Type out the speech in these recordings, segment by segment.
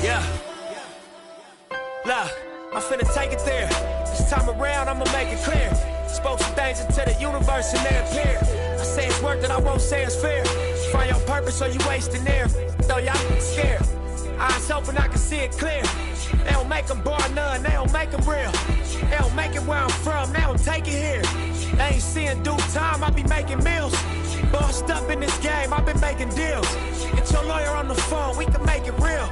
Yeah. Look, I'm finna take it there. This time around, I'ma make it clear. Spoke some things into the universe and they appear. I say it's work that I won't say it's fair. Find your purpose or you wasting there. Though y'all scared. Eyes open, I can see it clear. They don't make them bar none, they don't make them real. They don't make it where I'm from, they don't take it here. They ain't seeing due time, I be making meals. Bossed up in this game, I've been making deals. Get your lawyer on the phone, we can make it real.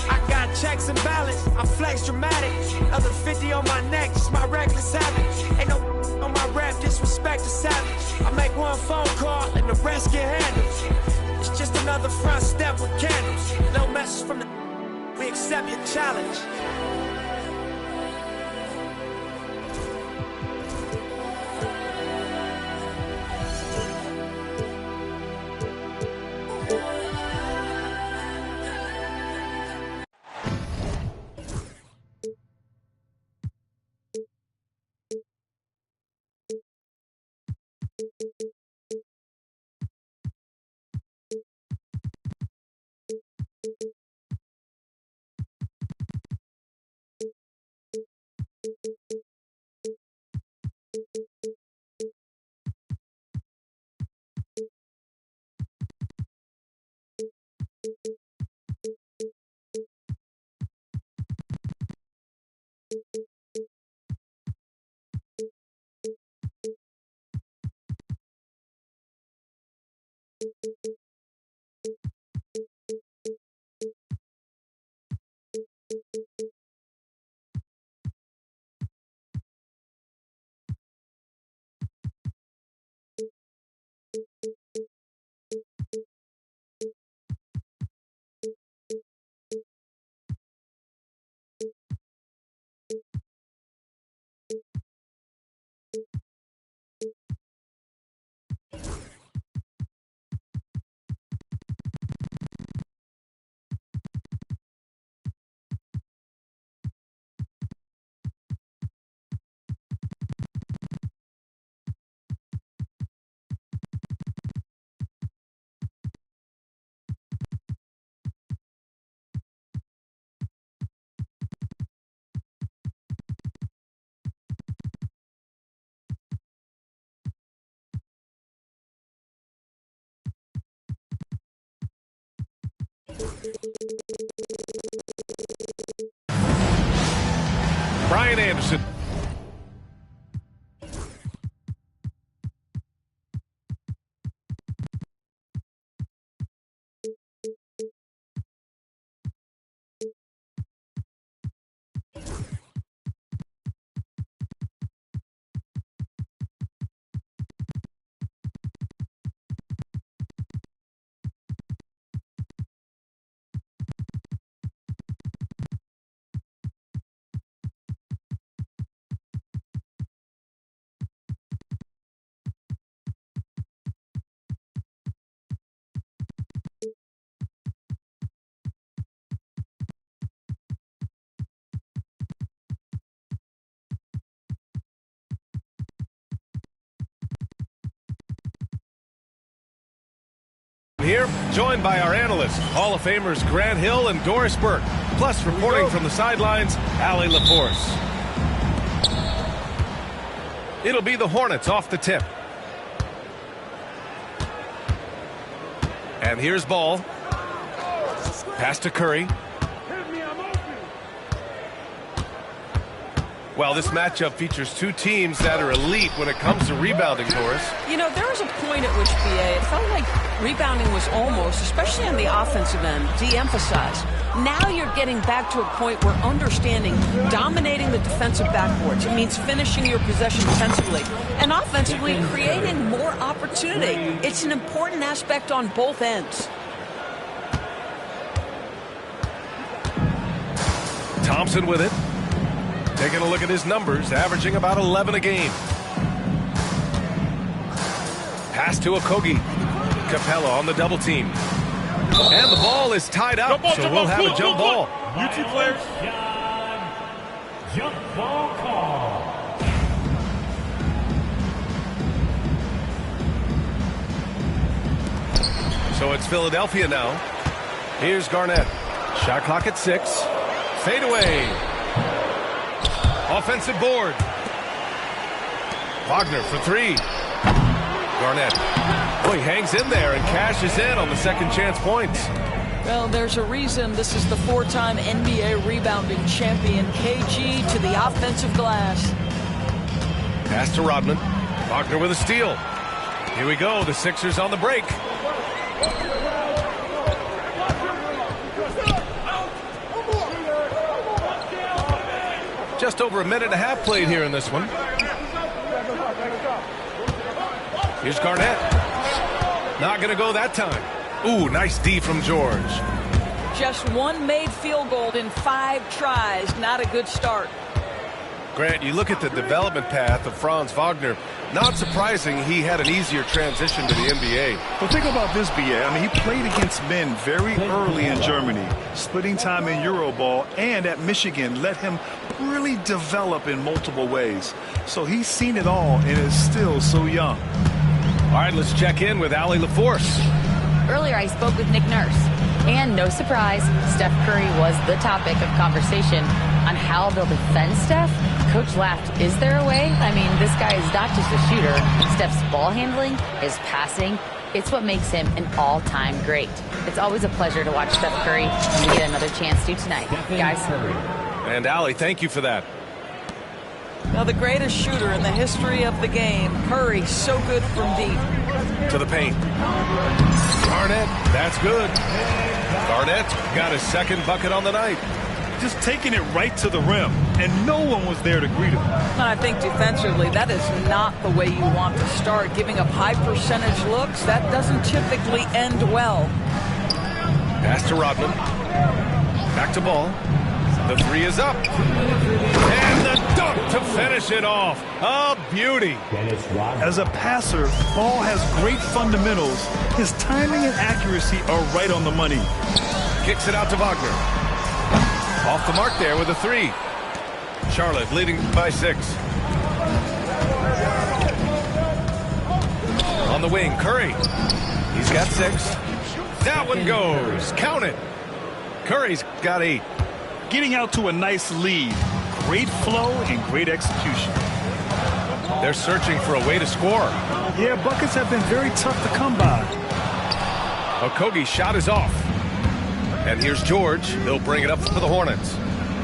I got checks and balance, I flex dramatic. Other 50 on my neck, just my reckless habit. Ain't no on my rap, disrespect is savage. I make one phone call and the rest get handled. It's just another front step with candles. No message from the we accept your challenge. Brian Anderson. Here, joined by our analysts, Hall of Famers Grant Hill and Doris Burke. Plus, reporting from the sidelines, Allie LaForce. It'll be the Hornets off the tip. And here's ball. Pass to Curry. Well, this matchup features two teams that are elite when it comes to rebounding, Doris. You know, there was a point at which, BA, it felt like rebounding was almost, especially on the offensive end, de-emphasized. Now you're getting back to a point where understanding dominating the defensive backboards. It means finishing your possession defensively and offensively creating more opportunity. It's an important aspect on both ends. Thompson with it. Taking a look at his numbers, averaging about 11 a game. Pass to Okogie. Capella on the double team. And the ball is tied up, so we'll have a jump ball. UT players. Jump ball call. So it's Philadelphia now. Here's Garnett. Shot clock at 6. Fade away. Offensive board. Wagner for 3. Garnett. Oh, he hangs in there and cashes in on the second chance points. Well, there's a reason this is the 4-time NBA rebounding champion. KG to the offensive glass. Pass to Rodman. Wagner with a steal. Here we go. The Sixers on the break. Just over a minute and a half played here in this one. Here's Garnett. Not going to go that time. Ooh, nice D from George. Just one made field goal in 5 tries. Not a good start. Grant, you look at the development path of Franz Wagner. Not surprising he had an easier transition to the NBA. Well, think about this, B.A. I mean, he played against men very early in Germany, splitting time in Euroball, and at Michigan let him really develop in multiple ways. So he's seen it all and is still so young. All right, let's check in with Allie LaForce. Earlier, I spoke with Nick Nurse, and no surprise, Steph Curry was the topic of conversation on how they'll defend Steph. Coach laughed, is there a way? I mean, this guy is not just a shooter. Steph's ball handling, his passing, it's what makes him an all-time great. It's always a pleasure to watch Steph Curry, and we get another chance to tonight. Guys. And Allie, thank you for that. Now, the greatest shooter in the history of the game, Curry, so good from deep. To the paint. Garnett, that's good. Garnett got his second bucket on the night. Just taking it right to the rim, and no one was there to greet him. And I think defensively, that is not the way you want to start. Giving up high percentage looks, that doesn't typically end well. Pass to Rodman. Back to Ball. The 3 is up. And the dunk to finish it off. A beauty. As a passer, Ball has great fundamentals. His timing and accuracy are right on the money. Kicks it out to Wagner. Off the mark there with a 3. Charlotte leading by 6. On the wing, Curry. He's got 6. That one goes. Count it. Curry's got 8. Getting out to a nice lead. Great flow and great execution. They're searching for a way to score. Yeah, buckets have been very tough to come by. Okogie's shot is off. And here's George. He'll bring it up for the Hornets.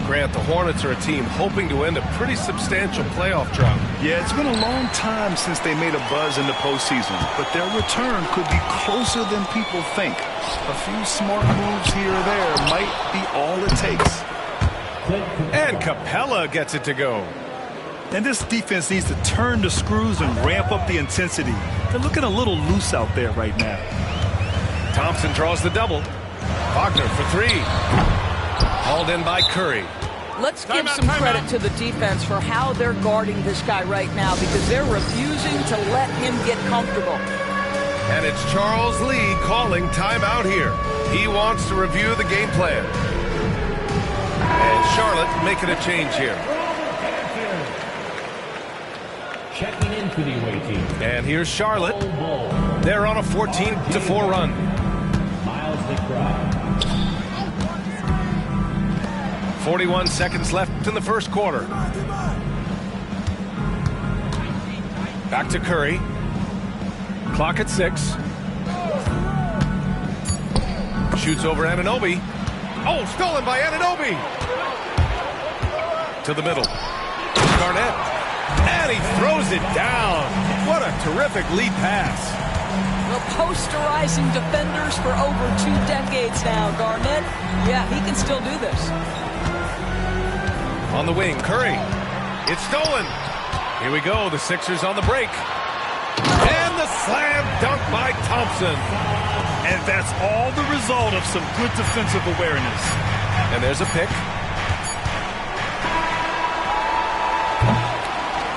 Grant, the Hornets are a team hoping to end a pretty substantial playoff drought. Yeah, it's been a long time since they made a buzz in the postseason, but their return could be closer than people think. A few smart moves here or there might be all it takes. And Capella gets it to go. And this defense needs to turn the screws and ramp up the intensity. They're looking a little loose out there right now. Thompson draws the double. Wagner for 3. Hauled in by Curry. Let's give some credit to the defense for how they're guarding this guy right now, because they're refusing to let him get comfortable. And it's Charles Lee calling timeout here. He wants to review the game plan. And Charlotte making a change here. Checking in for the away team. And here's Charlotte. They're on a 14-4 run. Miles McBride. 41 seconds left in the first quarter. Back to Curry. Clock at 6. Shoots over Anunoby. Oh, stolen by Anunoby. To the middle. Garnett. And he throws it down. What a terrific lead pass. Well, posterizing defenders for over 2 decades now, Garnett. Yeah, he can still do this. On the wing, Curry. It's stolen. Here we go. The Sixers on the break. And the slam dunk by Thompson. And that's all the result of some good defensive awareness. And there's a pick.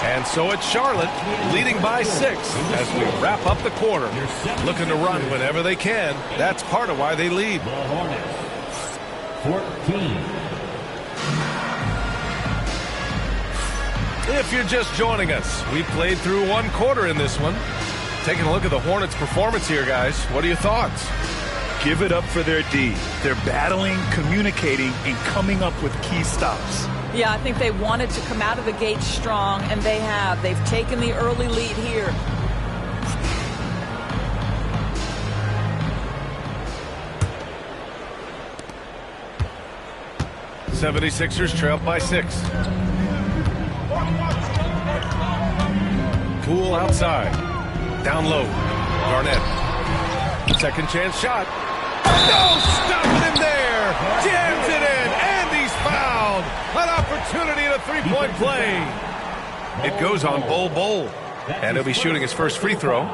And so it's Charlotte leading by 6 as we wrap up the quarter. Looking to run whenever they can. That's part of why they lead. The Hornets. 14. If you're just joining us, we played through 1 quarter in this one. Taking a look at the Hornets' performance here, guys. What are your thoughts? Give it up for their D. They're battling, communicating, and coming up with key stops. Yeah, I think they wanted to come out of the gate strong, and they have. They've taken the early lead here. '76ers trailed by 6. Poole outside. Down low. Garnett. Second chance shot. No, stopping him there. Jams it in, and he's fouled. An opportunity in a three-point play. It goes on Bol, and he'll be shooting his first free throw.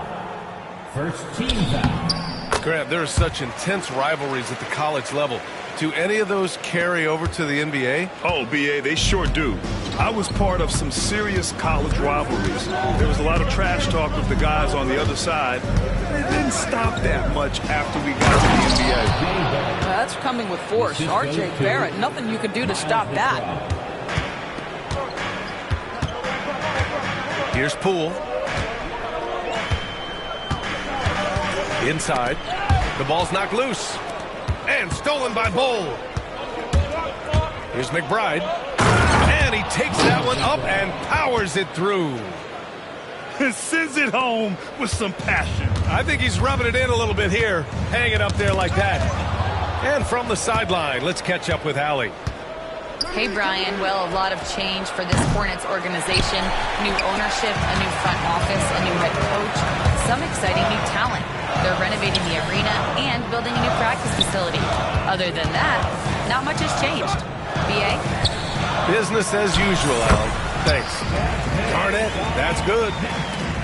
First team foul. Grant, there are such intense rivalries at the college level. Do any of those carry over to the NBA? Oh, BA, they sure do. I was part of some serious college rivalries. There was a lot of trash talk with the guys on the other side. It didn't stop that much after we got to the NBA. That's coming with force. R.J. Barrett, nothing you can do to stop that. Here's Poole. Inside. The ball's knocked loose. And stolen by Bol. Here's McBride. And he takes that one up and powers it through. Sends it home with some passion. I think he's rubbing it in a little bit here. Hang it up there like that. And from the sideline, let's catch up with Allie. Hey, Brian. Well, a lot of change for this Hornets organization. New ownership, a new front office, a new head coach, some exciting new talent. They're renovating the arena and building a new practice facility. Other than that, not much has changed. BA? Business as usual, Alan. Thanks. Garnett, that's good.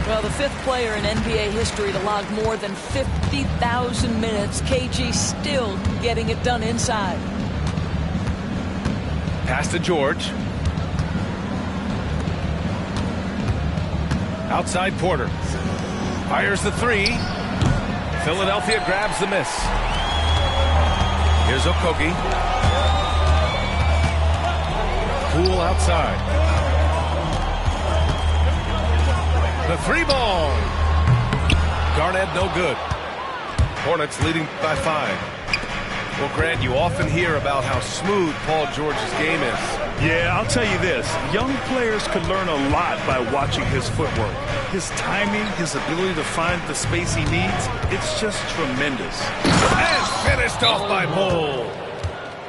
Well, the fifth player in NBA history to log more than 50,000 minutes. KG still getting it done inside. Pass to George. Outside Porter. Fires the three. Philadelphia grabs the miss. Here's Okogie. Poole outside. The three ball. Garnett no good. Hornets leading by 5. Well, Grant, you often hear about how smooth Paul George's game is. Yeah, I'll tell you this. Young players could learn a lot by watching his footwork. His timing, his ability to find the space he needs, it's just tremendous. And finished off by Bol.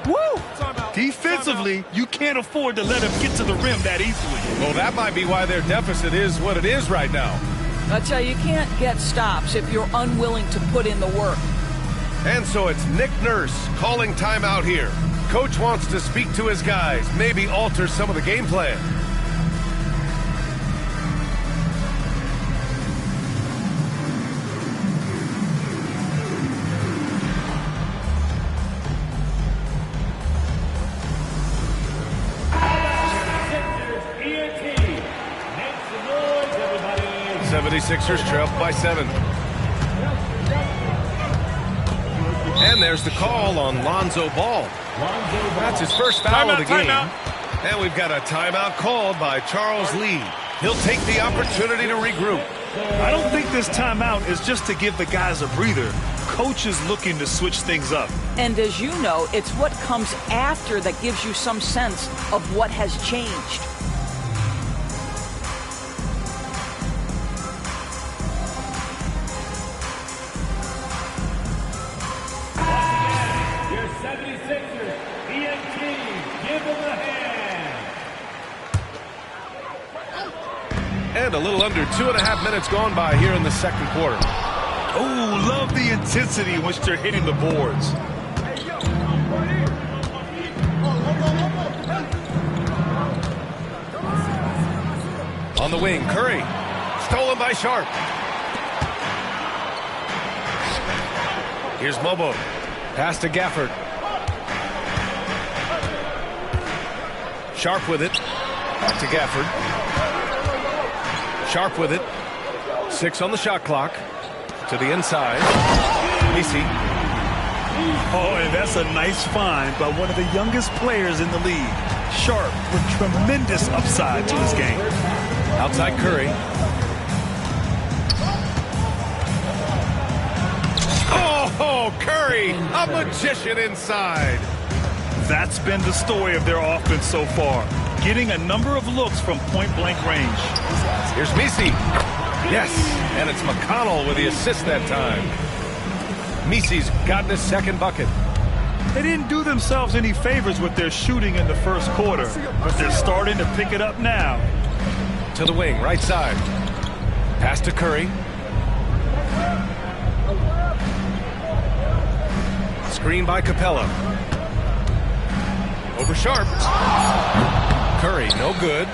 Woo! Defensively, you can't afford to let him get to the rim that easily. Well, that might be why their deficit is what it is right now. I tell you, you can't get stops if you're unwilling to put in the work. And so it's Nick Nurse calling timeout here. Coach wants to speak to his guys, maybe alter some of the game plan. ENT. 76ers trail by 7. And there's the call on Lonzo Ball. That's his first foul of the game. And we've got a timeout called by Charles Lee. He'll take the opportunity to regroup. I don't think this timeout is just to give the guys a breather. Coach is looking to switch things up. And as you know, it's what comes after that gives you some sense of what has changed. Your 76ers, ENT, give them a hand. And a little under 2.5 minutes gone by here in the second quarter. Oh, love the intensity in which they're hitting the boards. On the wing, Curry. Stolen by Sharp. Here's Mobo. Pass to Gafford. Sharp with it. Back to Gafford. Sharp with it. 6 on the shot clock. To the inside. Macy. Oh, and that's a nice find by one of the youngest players in the league. Sharp with tremendous upside to his game. Outside Curry. A magician inside. That's been the story of their offense so far, getting a number of looks from point-blank range. Here's Messi. Yes, and it's McConnell with the assist that time. Messi's gotten his second bucket. They didn't do themselves any favors with their shooting in the first quarter, but they're starting to pick it up now. To the wing, right side. Pass to Curry. Screen by Capella. Over Sharp. Curry, no good.